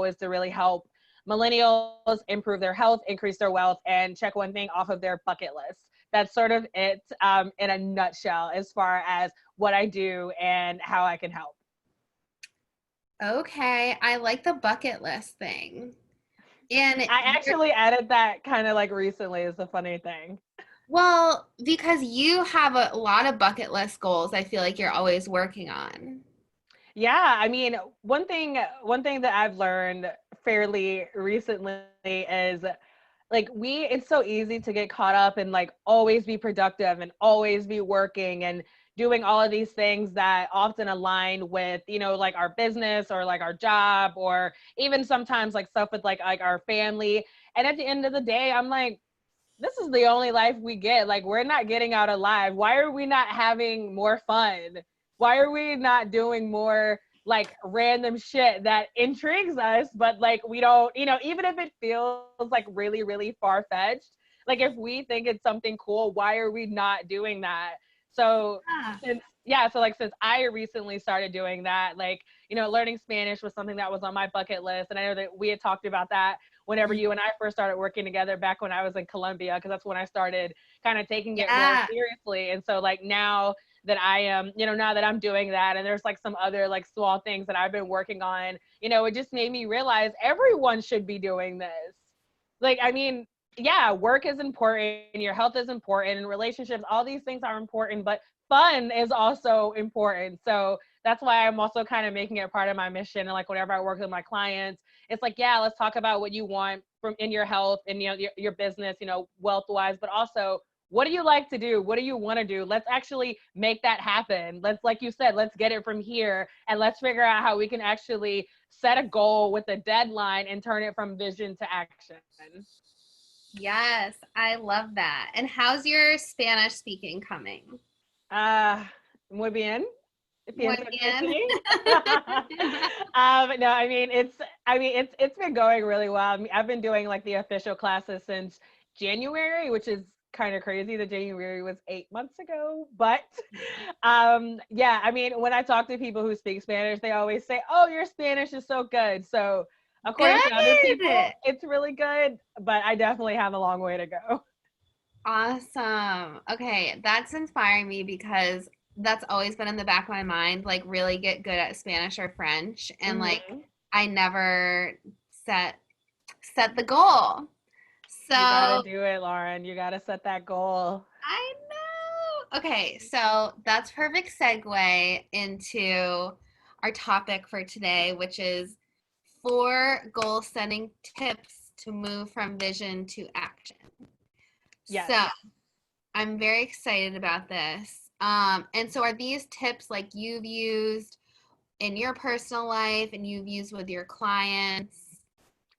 is to really help millennials improve their health, increase their wealth, and check one thing off of their bucket list. That's sort of it in a nutshell as far as what I do and how I can help. Okay, I like the bucket list thing. And I actually added that kind of like recently is the funny thing. well, because you have a lot of bucket list goals, I feel like you're always working on. Yeah, I mean, one thing that I've learned fairly recently is like it's so easy to get caught up and like always be productive and always be working and doing all of these things that often align with, like our business or like our job or even sometimes like stuff with like our family. And at the end of the day, I'm like, this is the only life we get. Like, we're not getting out alive. Why are we not having more fun? Why are we not doing more like random shit that intrigues us, but like we don't, even if it feels like really, really far fetched, like if we think it's something cool, why are we not doing that? So, Yeah. since I recently started doing that, like, learning Spanish was something that was on my bucket list. And I know that we had talked about that whenever you and I first started working together back when I was in Colombia, because that's when I started kind of taking it more Yeah. seriously. And so like now that I am, now that I'm doing that, and there's like some other like small things that I've been working on, it just made me realize everyone should be doing this. Like, I mean, yeah, work is important, your health is important, and relationships, all these things are important, but fun is also important. So that's why I'm also kind of making it part of my mission. And like whenever I work with my clients, it's like, yeah, let's talk about what you want from in your health and your business, wealth wise, but also what do you like to do? What do you want to do? Let's actually make that happen. Let's, like you said, let's get it from here and let's figure out how we can actually set a goal with a deadline and turn it from vision to action. Yes, I love that. And how's your Spanish speaking coming? Muy bien. Muy Pienso que bien. sí. No, I mean, it's been going really well. I mean, I've been doing like the official classes since January, which is kind of crazy. The January was 8 months ago, but yeah, I mean, when I talk to people who speak Spanish, they always say, "Oh, your Spanish is so good." So, according to other people, Good. it's really good, but I definitely have a long way to go. Awesome. Okay, that's inspiring me because that's always been in the back of my mind, like really get good at Spanish or French. And like Hmm. I never set set the goal. You gotta So do it, Lauren. You gotta set that goal. I know. Okay, so that's perfect segue into our topic for today, which is 4 goal setting tips to move from vision to action. Yes. So I'm very excited about this. And so are these tips like you've used in your personal life and you've used with your clients?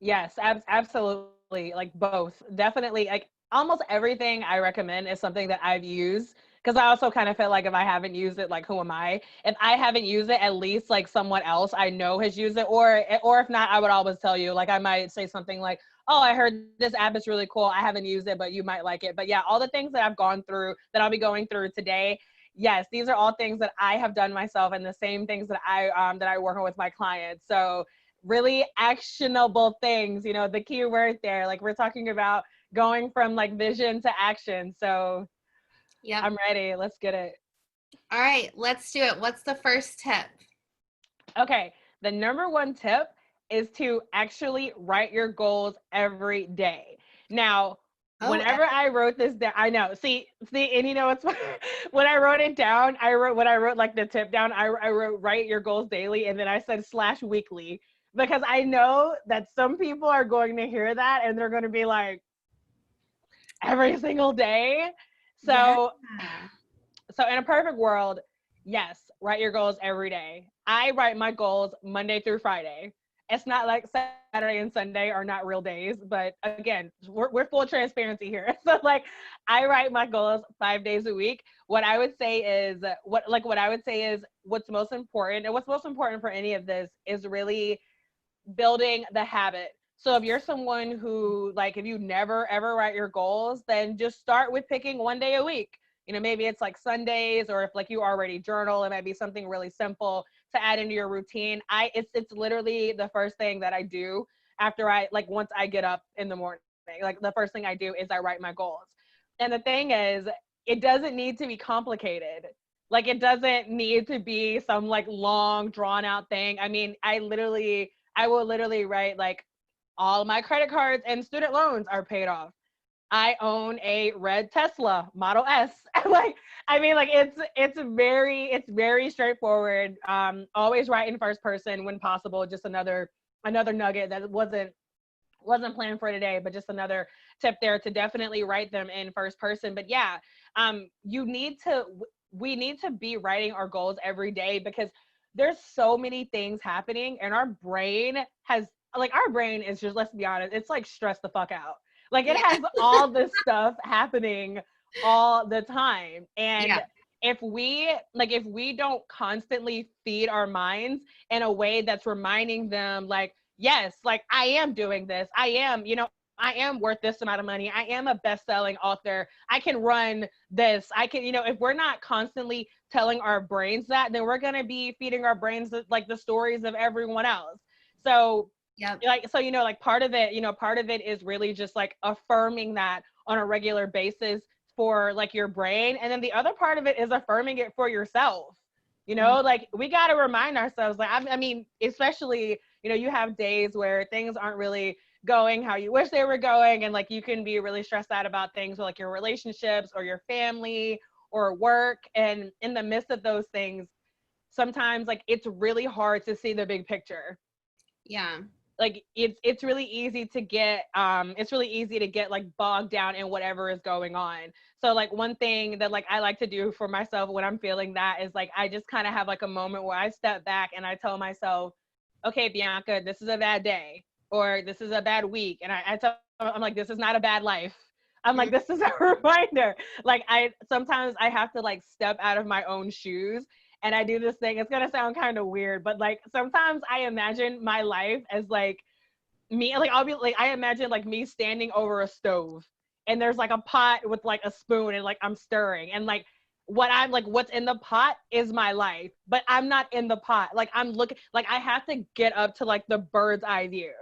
Yes, absolutely. Like both. Definitely. Like almost everything I recommend is something that I've used. Because I also kind of feel like if I haven't used it, like who am I? If I haven't used it, at least like someone else I know has used it. Or if not, I would always tell you. Like I might say something like, "Oh, I heard this app is really cool. I haven't used it, but you might like it." But yeah, all the things that I've gone through, that I'll be going through today, yes, these are all things that I have done myself, and the same things that I work on with my clients. So really actionable things, the key word there. Like we're talking about going from like vision to action. So Yep. I'm ready. Let's get it. All right, let's do it. What's the first tip? Okay. The number one tip is to actually write your goals every day. Now, Oh, whenever I wrote this down, I know. See, and it's when I wrote it down, when I wrote like the tip down, I wrote write your goals daily, and then I said /weekly, because I know that some people are going to hear that and they're going to be like, every single day. yeah. So in a perfect world, yes, write your goals every day. I write my goals Monday through Friday. It's not like Saturday and Sunday are not real days, but again, we're full transparency here. So like I write my goals 5 days a week. What I would say is what's most important, and what's most important for any of this is really building the habit. So if you're someone who, like, if you never ever write your goals, then just start with picking one day a week. maybe it's like Sundays, or if like you already journal, it might be something really simple to add into your routine. It's literally the first thing that I do after once I get up in the morning. Like the first thing I do is I write my goals. And the thing is, it doesn't need to be complicated. Like it doesn't need to be some like long drawn out thing. I mean, I will literally write like all my credit cards and student loans are paid off. I own a red Tesla Model S. Like, I mean, like it's very straightforward. Always write in first person when possible. Just another nugget that wasn't planned for today, but just another tip there to definitely write them in first person. But yeah, you need to, we need to be writing our goals every day, because there's so many things happening, and our brain is just, let's be honest, it's like stressed the fuck out. Like it has all this stuff happening all the time. And Yeah. if we don't constantly feed our minds in a way that's reminding them like, yes, like I am doing this. I am worth this amount of money. I am a best-selling author. I can run this. If we're not constantly telling our brains that, then we're going to be feeding our brains like the stories of everyone else. So, Yep. like part of it is really just like affirming that on a regular basis for like your brain. And then the other part of it is affirming it for yourself. Like we got to remind ourselves, like, I mean, especially, you have days where things aren't really going how you wish they were going. And like, you can be really stressed out about things, like your relationships or your family or work. And in the midst of those things, sometimes like it's really hard to see the big picture. Yeah. Like it's really easy to get like bogged down in whatever is going on. So like one thing that like I like to do for myself when I'm feeling that is like I just kind of have like a moment where I step back and I tell myself, okay, Bianca, this is a bad day, or this is a bad week. And I'm like, this is not a bad life. I'm like, this is a reminder. Like sometimes I have to like step out of my own shoes, and I do this thing. It's gonna sound kind of weird, but like sometimes I imagine my life as like me, like I'll be like, I imagine like me standing over a stove, and there's like a pot with like a spoon, and like I'm stirring, and like what's in the pot is my life, but I'm not in the pot. Like I'm looking, like I have to get up to like the bird's eye view.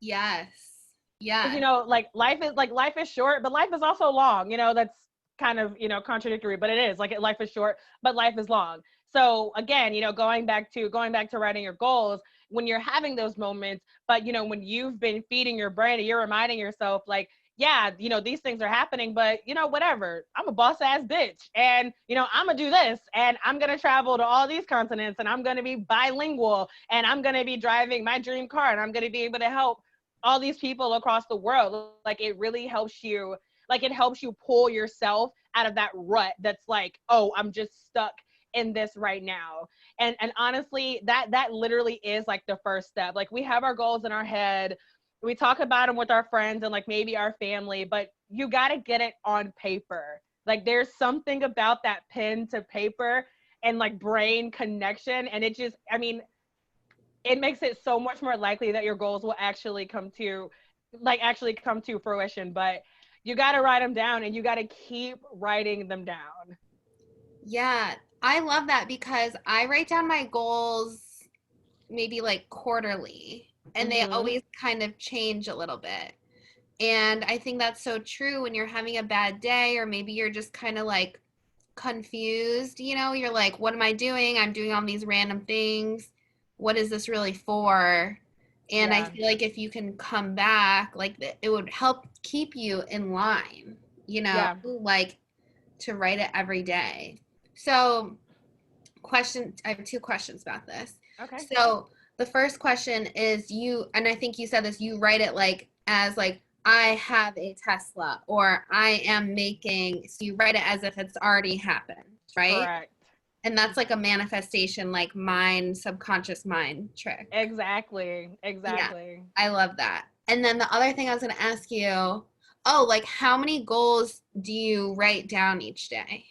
Yes. Because Yes. life is short, but life is also long. That's kind of contradictory, but it is like life is short, but life is long. So again, going back to writing your goals, when you're having those moments, but when you've been feeding your brain and you're reminding yourself like, yeah, these things are happening, but whatever, I'm a boss ass bitch, and I'm gonna do this, and I'm gonna travel to all these continents, and I'm gonna be bilingual, and I'm gonna be driving my dream car, and I'm gonna be able to help all these people across the world. Like it really helps you, it helps you pull yourself out of that rut that's like, oh, I'm just stuck in this right now. And honestly, that literally is like the first step. Like we have our goals in our head, we talk about them with our friends and like maybe our family, but you got to get it on paper. Like there's something about that pen to paper and like brain connection, and it just, I mean, it makes it so much more likely that your goals will actually come to fruition. But you got to write them down, and you got to keep writing them down. Yeah. I love that because I write down my goals maybe like quarterly, and they Mm-hmm. always kind of change a little bit. And I think that's so true when you're having a bad day, or maybe you're just kind of like confused, you're like, what am I doing? I'm doing all these random things. What is this really for? And I Yeah. feel like if you can come back, like it would help keep you in line, Yeah. like to write it every day. So, I have two questions about this. Okay. So, the first question is and I think you said this, you write it like as like I have a Tesla, or I am making, so you write it as if it's already happened, right? Correct. And that's like a manifestation, like mind, subconscious mind trick. Exactly. Yeah, Exactly. I love that. And then the other thing I was going to ask you, oh, like how many goals do you write down each day?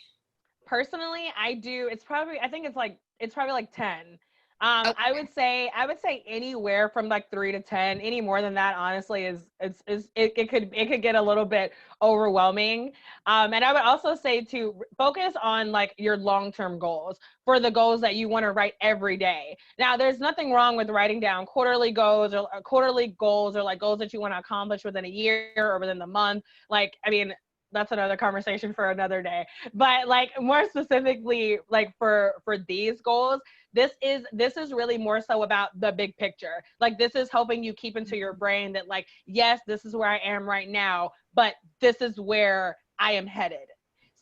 Personally, I do. I think it's probably like 10. Okay. I would say anywhere from like 3 to 10. Any more than that, honestly, it could get a little bit overwhelming. And I would also say to focus on like your long term goals for the goals that you want to write every day. Now, there's nothing wrong with writing down quarterly goals or like goals that you want to accomplish within a year or within the month. Like, I mean, that's another conversation for another day. But like more specifically, like for these goals, this is really more so about the big picture. Like this is helping you keep into your brain that like, yes, this is where I am right now, but this is where I am headed.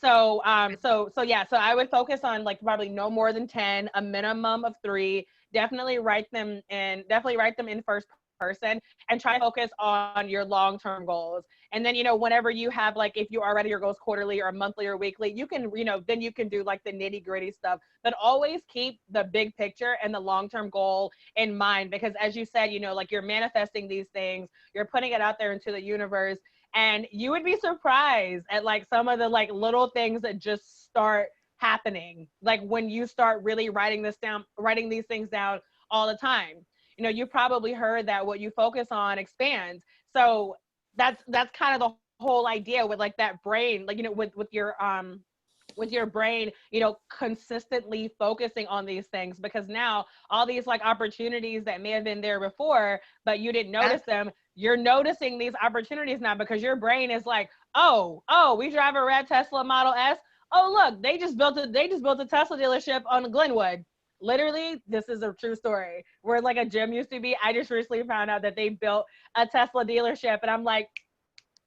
So yeah, so I would focus on like probably no more than 10, a minimum of 3. Definitely write them in first person and try to focus on your long-term goals. And then, whenever you have like, if you already your goals quarterly or monthly or weekly, you can, then you can do like the nitty-gritty stuff, but always keep the big picture and the long-term goal in mind. Because as you said, like you're manifesting these things, you're putting it out there into the universe, and you would be surprised at like some of the like little things that just start happening. Like when you start really writing these things down all the time. You probably heard that what you focus on expands. So that's kind of the whole idea with like that brain, like with your brain, consistently focusing on these things, because now all these like opportunities that may have been there before, but you didn't Yeah. notice them, you're noticing these opportunities now because your brain is like, oh, we drive a red Tesla Model S. Oh, look, they just built a Tesla dealership on Glenwood. Literally, this is a true story. Where like a gym used to be, I just recently found out that they built a Tesla dealership, and I'm like,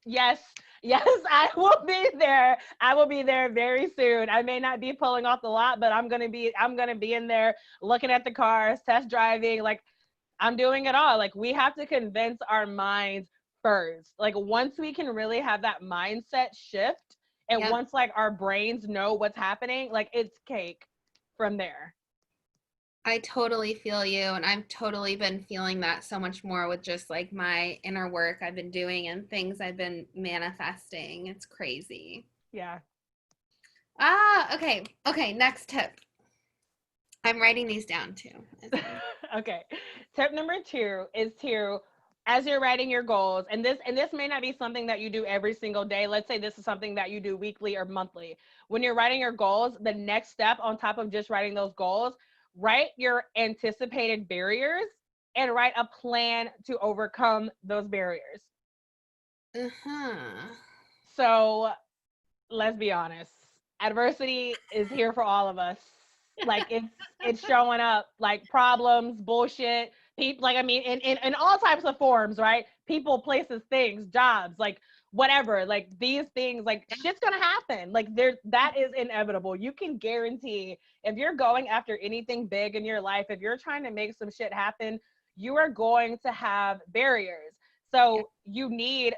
yes, yes, I will be there very soon. I may not be pulling off the lot, but I'm gonna be in there looking at the cars, test driving. Like I'm doing it all. Like we have to convince our minds first. Like once we can really have that mindset shift, and Yep. once like our brains know what's happening, like it's cake from there. I totally feel you, and I've totally been feeling that so much more with just like my inner work I've been doing and things I've been manifesting. It's crazy. Yeah. Okay. Okay, next tip. I'm writing these down too. Okay. Tip number 2 is to, as you're writing your goals, and this may not be something that you do every single day. Let's say this is something that you do weekly or monthly. When you're writing your goals, the next step on top of just writing those goals, write your anticipated barriers and write a plan to overcome those barriers. Uh-huh. So let's be honest. Adversity is here for all of us. Like it's showing up like problems, bullshit, people, like I mean in all types of forms, right? People, places, things, jobs, like whatever. Like these things, like shit's gonna happen. Like that is inevitable. You can guarantee if you're going after anything big in your life, if you're trying to make some shit happen, you are going to have barriers. Yeah. So you need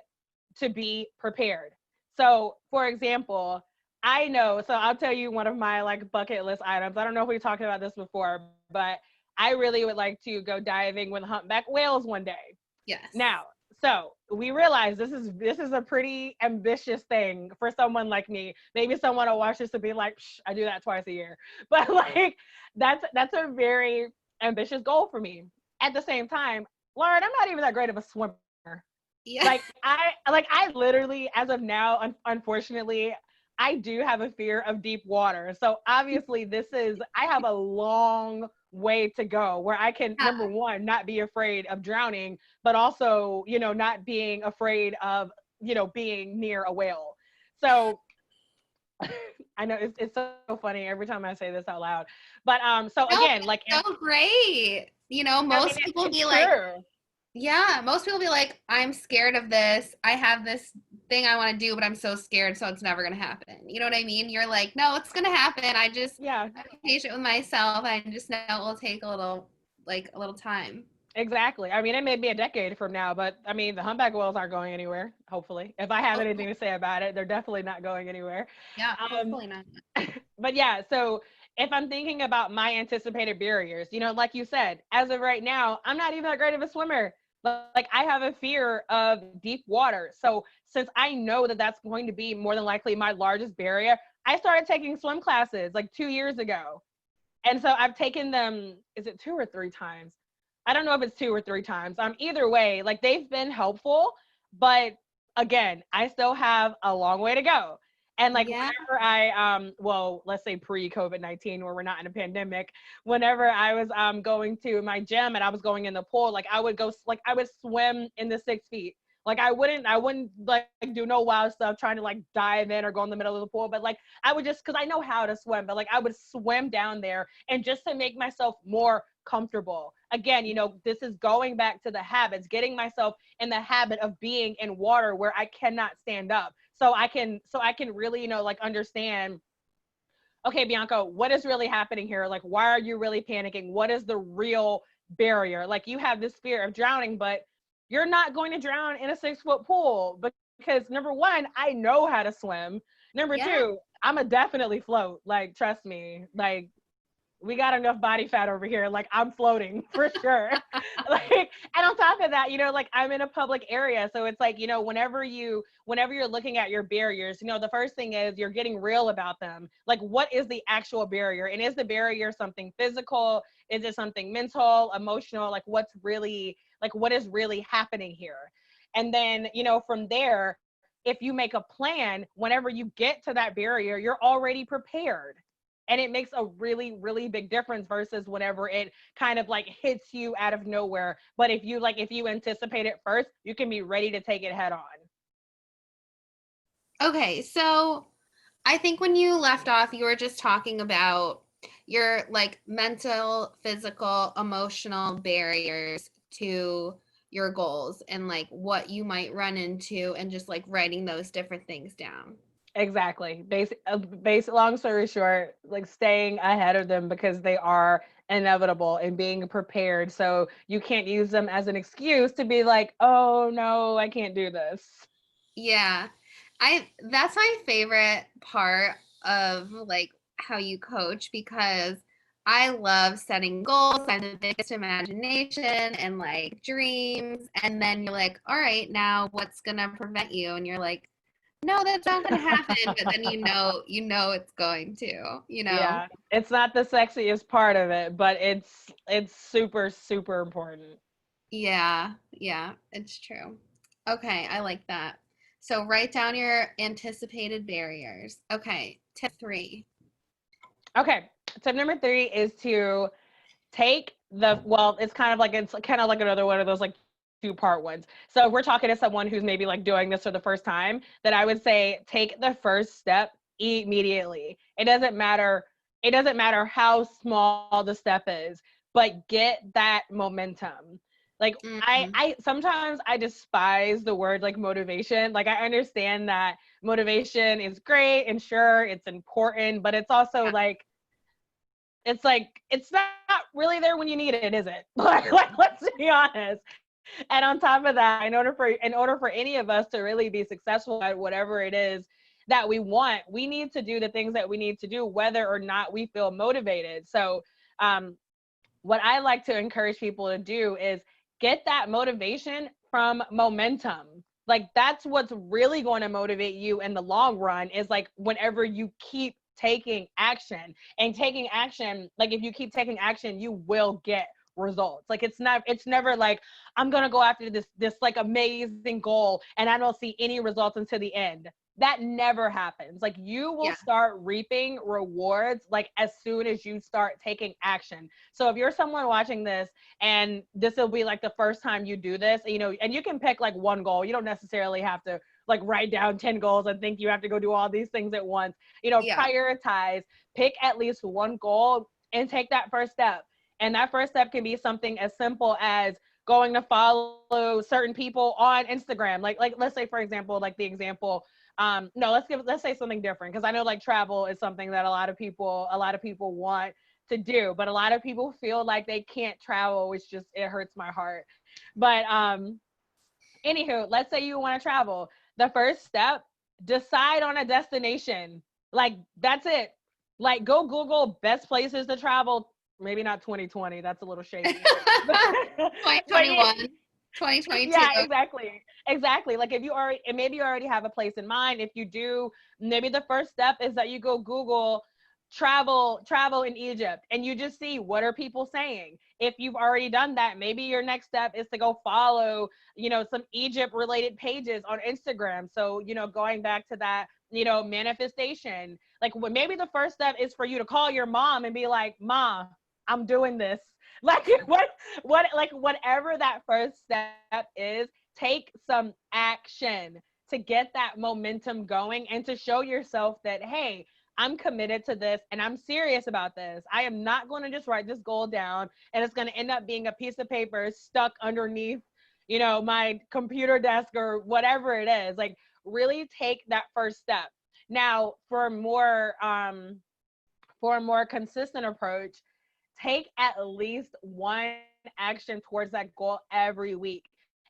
to be prepared. So, for example, I know, so I'll tell you one of my like bucket list items. I don't know if we talked about this before, but I really would like to go diving with humpback whales one day. Yes. Now, so we realize this is a pretty ambitious thing for someone like me. Maybe someone will watch this and be like, I do that twice a year. But like that's a very ambitious goal for me. At the same time, Lauren, I'm not even that great of a swimmer. Yeah. Like I literally, as of now, unfortunately, I do have a fear of deep water. So obviously I have a long way to go where I can, number one, not be afraid of drowning, but also, not being afraid of, being near a whale. So I know it's so funny every time I say this out loud. But so No, again, like, it's so great. I mean, Most people it's be like, true. yeah, most people be like, I'm scared of this. I have this thing I want to do, but I'm so scared, so it's never gonna happen. You know what I mean? You're like, no, it's gonna happen. Yeah. I'm patient with myself. I just know it will take a little time. Exactly. I mean, it may be a decade from now, but I mean, the humpback whales aren't going anywhere, hopefully. If I have Oh, anything to say about it, they're definitely not going anywhere. yeah, Um, hopefully not. but yeah, so if I'm thinking about my anticipated barriers, like you said, as of right now, I'm not even that great of a swimmer. Like I have a fear of deep water. So since I know that that's going to be more than likely my largest barrier, I started taking swim classes like 2 years ago. And so I've taken them, is it 2 or 3 times? I don't know if it's 2 or 3 times. Either way, like they've been helpful, but again, I still have a long way to go. And like Yeah. whenever well, let's say pre-COVID-19 where we're not in a pandemic, whenever I was going to my gym and I was going in the pool, like I would swim in the 6 feet. Like I wouldn't like do no wild stuff trying to like dive in or go in the middle of the pool, but like I would just, because I know how to swim, but like I would swim down there and just to make myself more comfortable. Again, this is going back to the habits, getting myself in the habit of being in water where I cannot stand up. So I can really, like understand, okay, Bianca, what is really happening here? Like, why are you really panicking? What is the real barrier? Like, you have this fear of drowning, but you're not going to drown in a 6 foot pool because number one, I know how to swim. Number Yeah. two, I'm a definitely float. Like, trust me. Like, we got enough body fat over here. Like I'm floating for sure. Like, and on top of that, like I'm in a public area. So it's like, whenever you're looking at your barriers, the first thing is you're getting real about them. Like what is the actual barrier? And is the barrier something physical? Is it something mental, emotional? Like what is really happening here? And then, from there, if you make a plan, whenever you get to that barrier, you're already prepared, and it makes a really really big difference versus whenever it kind of like hits you out of nowhere. But if you anticipate it first, you can be ready to take it head on. Okay, so I think when you left off, you were just talking about your like mental, physical, emotional barriers to your goals and like what you might run into and just like writing those different things down. Exactly. Basic long story short, like staying ahead of them because they are inevitable, and being prepared so you can't use them as an excuse to be like, oh no, I can't do this. Yeah. That's my favorite part of like how you coach because I love setting goals. I have the biggest imagination and like dreams. And then you're like, all right, now what's gonna prevent you? And you're like, no, that's not gonna happen. But then you know it's going to. Yeah, it's not the sexiest part of it, but it's super super important. Yeah, yeah, it's true. Okay, I like that. So write down your anticipated barriers. Okay, tip three. Okay, tip number 3 is to take it's kind of like another one of those like 2-part ones. So if we're talking to someone who's maybe like doing this for the first time, then I would say take the first step immediately. It doesn't matter how small the step is, but get that momentum. Like Mm-hmm. I sometimes I despise the word like motivation. Like I understand that motivation is great and sure it's important, but it's also Yeah, like it's not really there when you need it, is it? Like let's be honest. And on top of that, in order for any of us to really be successful at whatever it is that we want, we need to do the things that we need to do, whether or not we feel motivated. So, what I like to encourage people to do is get that motivation from momentum. Like that's what's really going to motivate you in the long run, is like whenever you keep taking action, and taking action, like if you keep taking action, you will get results. Like it's never like I'm going to go after this like amazing goal and I don't see any results until the end. That never happens. Like you will yeah, start reaping rewards like as soon as you start taking action. So if you're someone watching this and this will be like the first time you do this, and you can pick like one goal. You don't necessarily have to like write down 10 goals and think you have to go do all these things at once. yeah. Prioritize, pick at least one goal and take that first step. And that first step can be something as simple as going to follow certain people on Instagram. Like let's say, for example, like the example, no, let's say something different, because I know like travel is something that a lot of people want to do, but a lot of people feel like they can't travel, which just it hurts my heart. But anywho, let's say you want to travel. The first step, decide on a destination. Like that's it. Like go Google best places to travel. Maybe not 2020. That's a little shady. But yeah, 2021, 2022. yeah, exactly. Exactly. Like if you already, and maybe you already have a place in mind. If you do, maybe the first step is that you go Google travel in Egypt, and you just see what are people saying. If you've already done that, maybe your next step is to go follow, some Egypt related pages on Instagram. So, going back to that, manifestation, like maybe the first step is for you to call your mom and be like, "Ma, I'm doing this." Like like whatever that first step is, take some action to get that momentum going and to show yourself that, hey, I'm committed to this and I'm serious about this. I am not going to just write this goal down and it's going to end up being a piece of paper stuck underneath, my computer desk or whatever it is. Like, really take that first step. Now, for a more consistent approach, take at least one action towards that goal every week.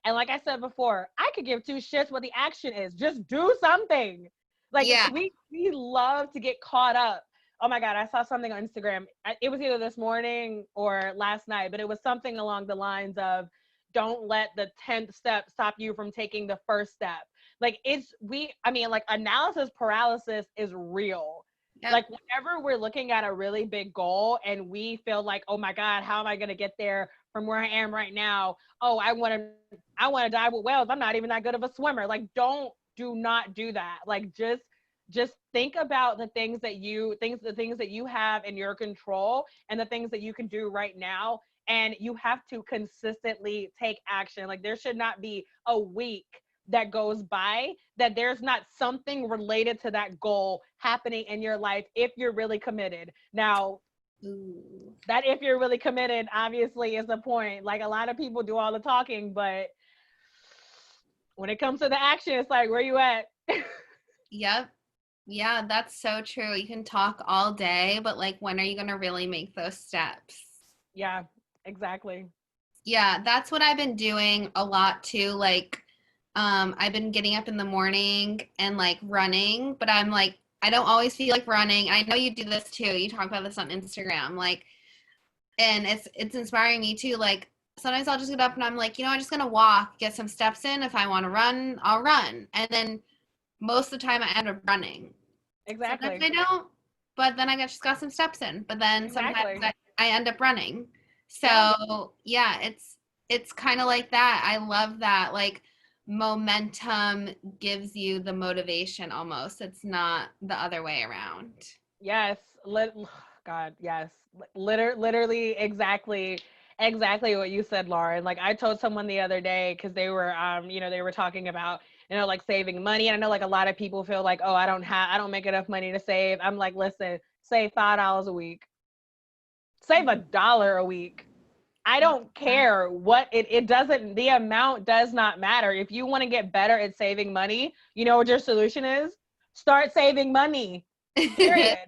And like I said before, I could give two shits what the action is. Just do something. Like, Yeah. we love to get caught up. Oh my God, I saw something on Instagram. It was either this morning or last night, but it was something along the lines of, don't let the 10th step stop you from taking the first step. Like, like, analysis paralysis is real. Yep. Like, whenever we're looking at a really big goal and we feel like, oh my God, how am I going to get there from where I am right now? Oh, I want to dive with whales. I'm not even that good of a swimmer. Like, do not do that. Like, just think about the things that you have in your control and the things that you can do right now. And you have to consistently take action. Like, there should not be a week that goes by that there's not something related to that goal happening in your life if you're really committed. Now, that if you're really committed obviously is the point. Like, a lot of people do all the talking, but when it comes to the action, it's like, where you at? Yep. Yeah, that's so true. You can talk all day, but like, when are you going to really make those steps? Yeah, exactly. Yeah, that's what I've been doing a lot too. Like, I've been getting up in the morning and like running, but I'm like, I don't always feel like running. I know you do this too. You talk about this on Instagram, like, and it's inspiring me too. Like, sometimes I'll just get up and I'm like, I'm just gonna walk, get some steps in. If I want to run, I'll run. And then most of the time I end up running. Sometimes Exactly. I don't, but then I just got some steps in. But then sometimes Exactly. I end up running. Yeah. So yeah, it's kind of like that. I love that. Like, momentum gives you the motivation almost. It's not the other way around. Yes. God, yes. Literally exactly what you said, Lauren. Like, I told someone the other day, because they were they were talking about, like, saving money. And I know, like, a lot of people feel like, oh, I don't make enough money to save. I'm like, listen, save $5 a week. Save $1 a week. I don't care what it doesn't, the amount does not matter. If you want to get better at saving money, you know what your solution is? Start saving money. Period.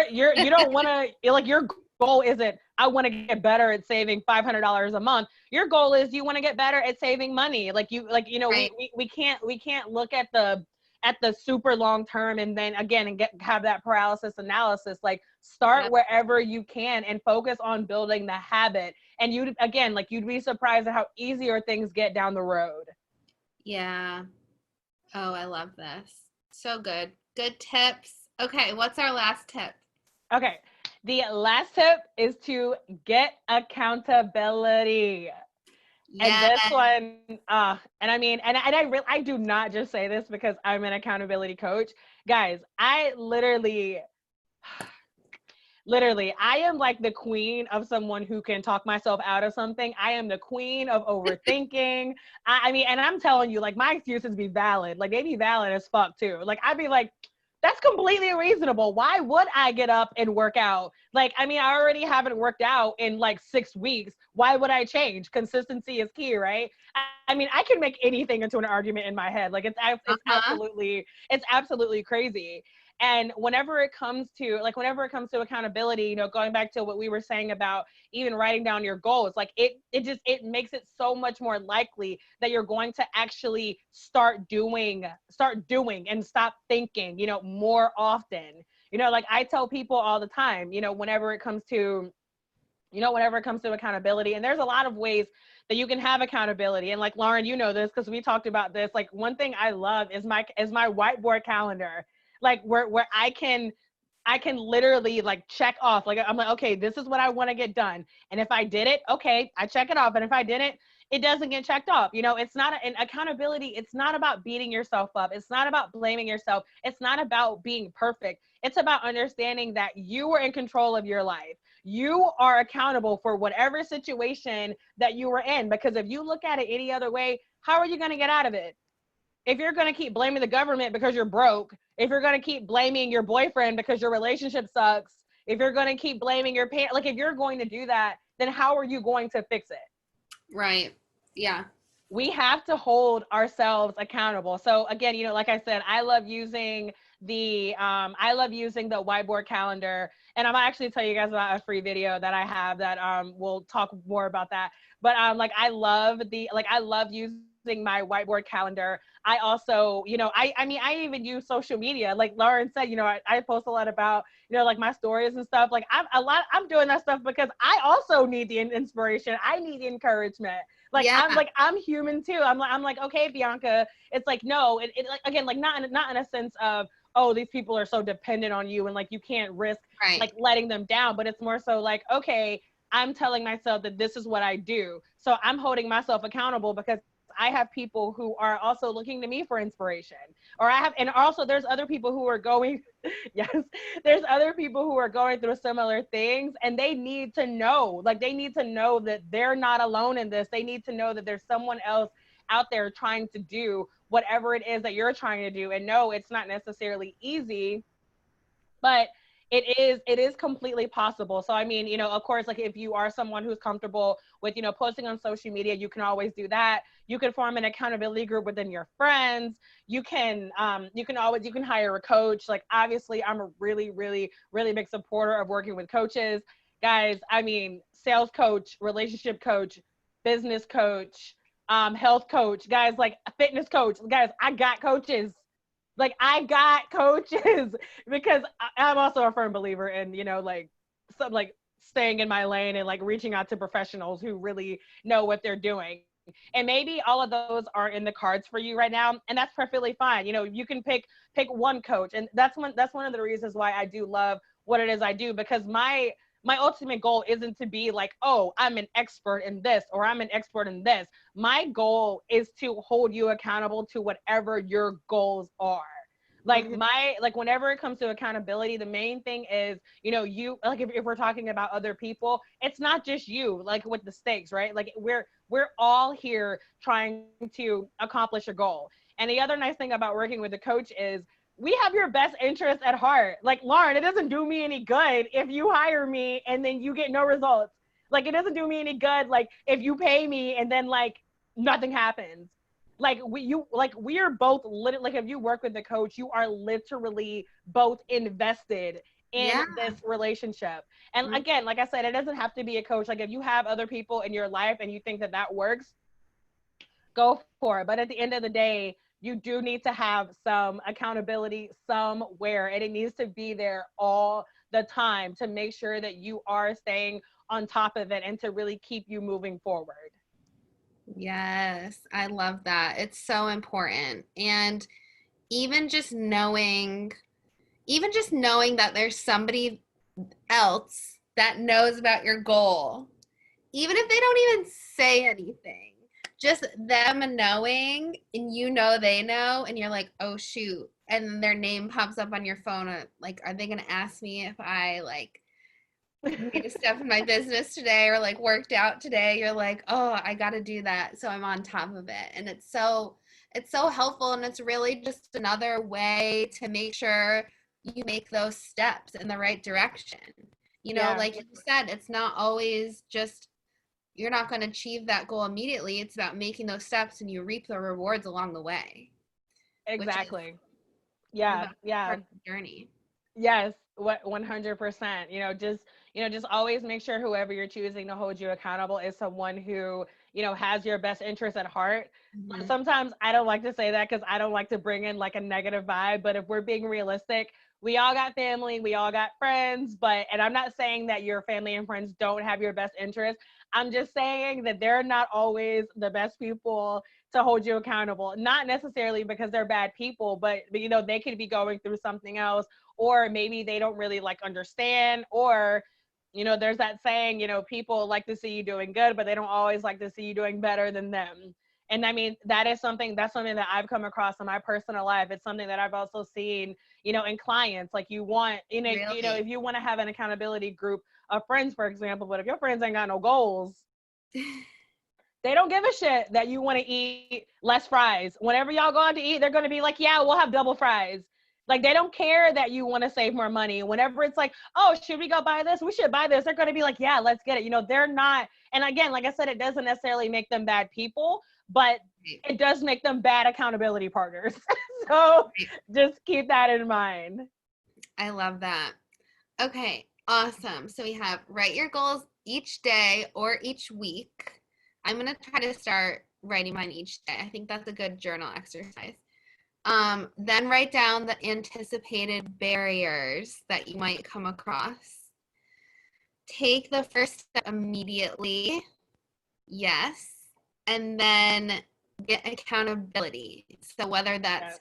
You don't want to, like, your goal isn't, I want to get better at saving $500 a month. Your goal is, you want to get better at saving money. Like, Right. we can't look at the super long term and then again and have that paralysis analysis. Like, start Yep. wherever you can and focus on building the habit. And you'd be surprised at how easier things get down the road. Yeah. Oh, I love this. So good. Good tips. Okay, what's our last tip? Okay. The last tip is to get accountability. And Yeah. this one, and I mean, and I do not just say this because I'm an accountability coach. Guys, I literally, I am like the queen of someone who can talk myself out of something. I am the queen of overthinking. I mean, and I'm telling you, like, my excuses be valid. Like, they be valid as fuck too. Like, I'd be like, that's completely reasonable. Why would I get up and work out? Like, I mean, I already haven't worked out in like 6 weeks. Why would I change? Consistency is key, right? I mean, I can make anything into an argument in my head. Like, Uh-huh. it's absolutely crazy. And whenever it comes to accountability, going back to what we were saying about even writing down your goals, like, it makes it so much more likely that you're going to actually start doing and stop thinking, more often. Like, I tell people all the time, whenever it comes to accountability, and there's a lot of ways that you can have accountability. And like, Lauren, this because we talked about this. Like, one thing I love is my whiteboard calendar, like, where I can literally like check off. Like I'm like, okay, this is what I want to get done. And if I did it, okay, I check it off. And if I didn't, it doesn't get checked off. You know, it's not an accountability. It's not about beating yourself up. It's not about blaming yourself. It's not about being perfect. It's about understanding that you are in control of your life. You are accountable for whatever situation that you were in. Because if you look at it any other way, how are you going to get out of it? If you're going to keep blaming the government because you're broke, if you're going to keep blaming your boyfriend because your relationship sucks, if you're going to keep blaming your parents, like if you're going to do that, then how are you going to fix it? Right. Yeah. We have to hold ourselves accountable. So again, you know, like I said, I love using the whiteboard calendar, and I'm actually tell you guys about a free video that I have that we'll talk more about that. But like I love using my whiteboard calendar. I also, you know, I mean, I even use social media. Like Lauren said, you know, I post a lot about, you know, like my stories and stuff. Like I'm doing that stuff because I also need the inspiration. I need the encouragement. Like Yeah. I'm human too. I'm like, okay, Bianca. It's like, no, it like, again, like not in a sense of, oh, these people are so dependent on you and like you can't risk Right. like letting them down. But it's more so like, okay, I'm telling myself that this is what I do. So I'm holding myself accountable because I have people who are also looking to me for inspiration. And also there's other people who are going, yes, there's other people who are going through similar things, and they need to know, like they need to know that they're not alone in this. They need to know that there's someone else out there trying to do whatever it is that you're trying to do. And no, it's not necessarily easy, but it is completely possible. So I mean, you know, of course, like if you are someone who's comfortable with, you know, posting on social media, you can always do that. You can form an accountability group within your friends. You can hire a coach. Like obviously I'm a really, really, really big supporter of working with coaches. Guys, I mean, sales coach, relationship coach, business coach, health coach, guys, like fitness coach. Guys, I got coaches. Like I got coaches because I'm also a firm believer in, you know, like some like staying in my lane and like reaching out to professionals who really know what they're doing. And maybe all of those are in the cards for you right now, and that's perfectly fine. You know, you can pick one coach, and that's one of the reasons why I do love what it is I do, because my ultimate goal isn't to be like, oh, I'm an expert in this or I'm an expert in this. My goal is to hold you accountable to whatever your goals are. Like whenever it comes to accountability, the main thing is, you know, you like if we're talking about other people, it's not just you, like with the stakes, right? Like we're all here trying to accomplish a goal. And the other nice thing about working with a coach is we have your best interest at heart. Like Lauren, it doesn't do me any good if you hire me and then you get no results. Like it doesn't do me any good like if you pay me and then like nothing happens. Like we are both like if you work with the coach, you are literally both invested in Yeah. this relationship. And again, like I said, it doesn't have to be a coach. Like if you have other people in your life and you think that that works, go for it. But at the end of the day, you do need to have some accountability somewhere, and it needs to be there all the time to make sure that you are staying on top of it and to really keep you moving forward. Yes, I love that. It's so important. And even just knowing, even just knowing that there's somebody else that knows about your goal, even if they don't even say anything, just them knowing and you know they know, and you're like, oh shoot, and their name pops up on your phone. Like, are they gonna ask me if I like made a step in my business today or like worked out today? You're like, oh, I got to do that, so I'm on top of it. And it's so helpful, and it's really just another way to make sure you make those steps in the right direction. You know, Yeah, like you said, it's not always just you're not going to achieve that goal immediately. It's about making those steps and you reap the rewards along the way, which is exactly. the Yeah, best yeah. part of the journey. Yes, what 100%. Just always make sure whoever you're choosing to hold you accountable is someone who, you know, has your best interest at heart. Hmm. Sometimes I don't like to say that because I don't like to bring in like a negative vibe, but if we're being realistic, we all got family, we all got friends, and I'm not saying that your family and friends don't have your best interest. I'm just saying that they're not always the best people to hold you accountable. Not necessarily because they're bad people, but you know, they could be going through something else, or maybe they don't really like understand, or there's that saying, people like to see you doing good, but they don't always like to see you doing better than them. And I mean, that's something that I've come across in my personal life. It's something that I've also seen, in clients. Like you want, Really? if you want to have an accountability group of friends, for example, but if your friends ain't got no goals, they don't give a shit that you want to eat less fries. Whenever y'all go out to eat, they're going to be like, yeah, we'll have double fries. Like, they don't care that you want to save more money. Whenever it's like, oh, should we go buy this? We should buy this. They're going to be like, yeah, let's get it. They're not. And again, like I said, it doesn't necessarily make them bad people, but it does make them bad accountability partners. So just keep that in mind. I love that. Okay, awesome. So we have write your goals each day or each week. I'm going to try to start writing mine each day. I think that's a good journal exercise. Then write down the anticipated barriers that you might come across. Take the first step immediately. Yes. And then get accountability. So whether that's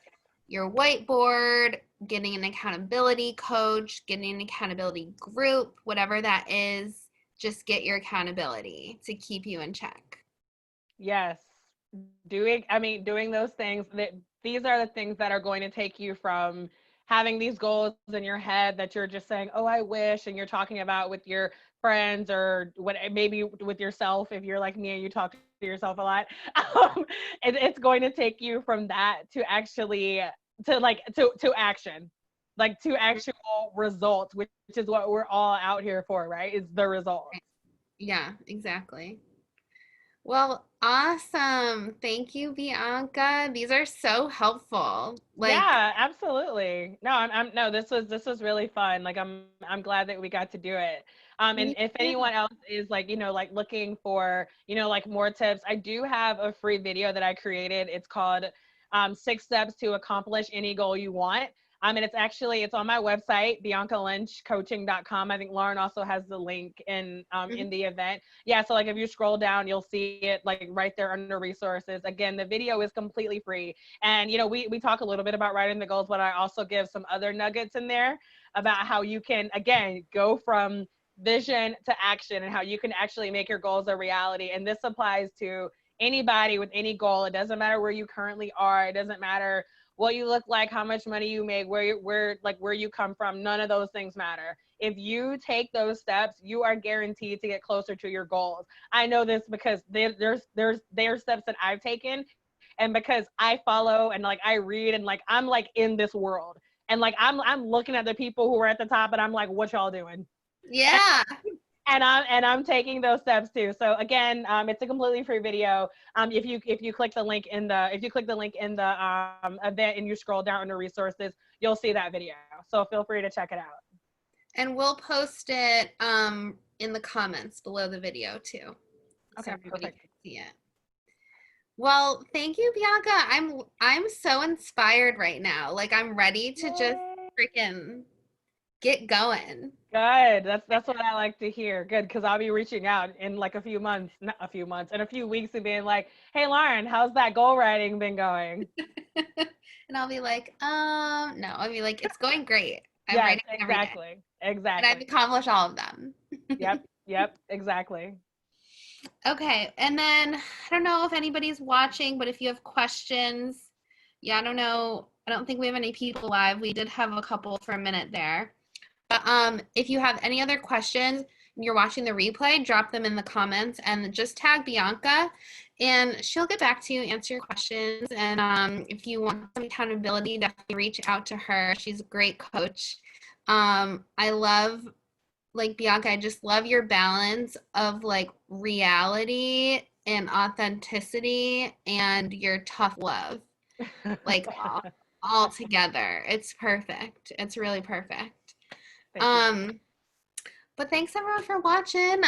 your whiteboard, getting an accountability coach, getting an accountability group, whatever that is, just get your accountability to keep you in check. Yes. Doing those things, these are the things that are going to take you from having these goals in your head that you're just saying, oh, I wish, and you're talking about with your friends, or what, maybe with yourself, if you're like me and you talk to yourself a lot. It's going to take you from that to actually to action, like to actual results, which is what we're all out here for, right? Is the results. Yeah, exactly. Well, awesome. Thank you, Bianca. These are so helpful. Yeah, absolutely. No, I'm no, this was really fun. Like I'm glad that we got to do it. And Me if too. anyone else is like, like looking for, like more tips, I do have a free video that I created. It's called 6 Steps to Accomplish Any Goal You Want. And it's on my website, biancalynchcoaching.com. I think Lauren also has the link in the event. Yeah, so like if you scroll down, you'll see it like right there under resources. Again, the video is completely free. And we talk a little bit about writing the goals, but I also give some other nuggets in there about how you can, again, go from vision to action, and how you can actually make your goals a reality. And this applies to anybody with any goal. It doesn't matter where you currently are. It doesn't matter what you look like, how much money you make, where you come from. None of those things matter. If you take those steps, you are guaranteed to get closer to your goals. I know this because there's steps that I've taken, and because I follow and like I read, and like I'm like in this world, and like I'm looking at the people who are at the top, and I'm like, what y'all doing? Yeah. And I'm taking those steps too. So again, it's a completely free video. If you click the link in the event, and you scroll down under resources, you'll see that video. So feel free to check it out. And we'll post it in the comments below the video too. So Okay, everybody perfect. can see it. Well, thank you, Bianca. I'm so inspired right now. Like I'm ready to just freaking get going. Good. That's what I like to hear. Good, because I'll be reaching out in like a few months, not a few months, in a few weeks, and being like, "Hey, Lauren, how's that goal writing been going?" And I'll be like, no. I'll be like, it's going great. I'm Yes, writing every day. exactly, And I've exactly. accomplished all of them. Yep, exactly. Okay, and then I don't know if anybody's watching, but if you have questions, yeah, I don't know. I don't think we have any people live. We did have a couple for a minute there. But if you have any other questions and you're watching the replay, drop them in the comments and just tag Bianca and she'll get back to you, answer your questions. And if you want some accountability, definitely reach out to her. She's a great coach. I love, like, Bianca, I just love your balance of like reality and authenticity and your tough love, like all together. It's perfect. It's really perfect. Thank you. But thanks everyone for watching.